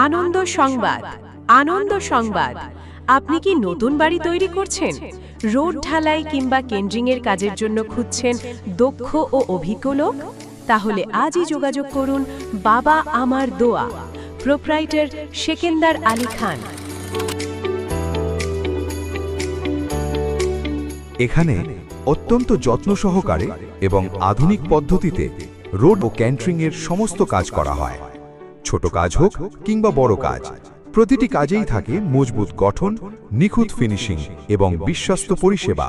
আনন্দ সংবাদ। আনন্দ সংবাদ। আপনি কি নতুন বাড়ি তৈরি করছেন, রোড ঢালাই কিংবা কেন্দ্রিংয়ের কাজের জন্য খুঁজছেন দক্ষ ও অভিজ্ঞ লোক? তাহলে আজই যোগাযোগ করুন বাবা আমার দোয়া, প্রোপ্রাইটার সেকেন্দার আলী খান। এখানে অত্যন্ত যত্ন সহকারে এবং আধুনিক পদ্ধতিতে রোড ও ক্যান্টারিংয়ের সমস্ত কাজ করা হয়। ছোট কাজ হোক কিংবা বড় কাজ, প্রতিটি কাজেই থাকে মজবুত গঠন, নিখুঁত ফিনিশিং এবং বিশ্বস্ত পরিষেবা।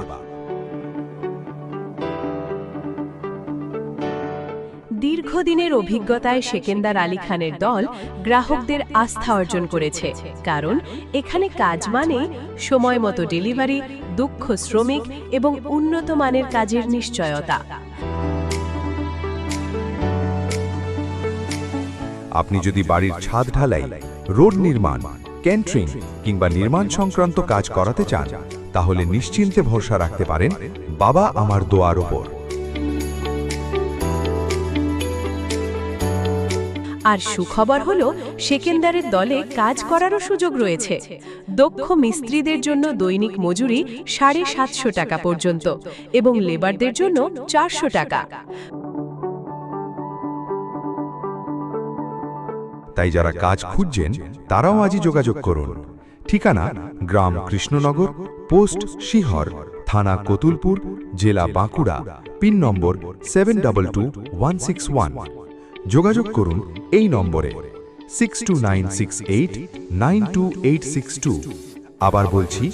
দীর্ঘদিনের অভিজ্ঞতায় সেকেন্দার আলী খানের দল গ্রাহকদের আস্থা অর্জন করেছে, কারণ এখানে কাজ মানে সময় মতো ডেলিভারি, দক্ষ শ্রমিক এবং উন্নত মানের কাজের নিশ্চয়তা। আপনি যদি বাড়ির ছাদ ঢালাই, রোড নির্মাণ, ক্যান্টারিং কিংবা নির্মাণ সংক্রান্ত কাজ করাতে চান, তাহলে নিশ্চিন্তে ভরসা রাখতে পারেন বাবা আমার দোয়ার ওপর। আর সুখবর হলো, সেকেন্দারের দলে কাজ করারও সুযোগ রয়েছে। দক্ষ মিস্ত্রিদের জন্য দৈনিক মজুরি 750 টাকা পর্যন্ত এবং লেবারদের জন্য 400 টাকা। তাই যারা কাজ খুঁজছেন তারাও আজই যোগাযোগ করুন। ঠিকানা: গ্রাম কৃষ্ণনগর, পোস্ট শিহর, থানা কতুলপুর, জেলা বাঁকুড়া, পিন নম্বর 722161। যোগাযোগ করুন এই নম্বরে 6296892862। আবার বলছি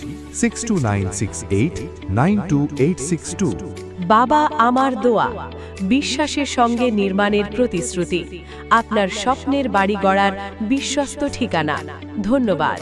6296892862। বাবা আমার দোয়া, বিশ্বাসের সঙ্গে নির্মাণের প্রতিশ্রুতি। আপনার স্বপ্নের বাড়ি গড়ার বিশ্বস্ত ঠিকানা। ধন্যবাদ।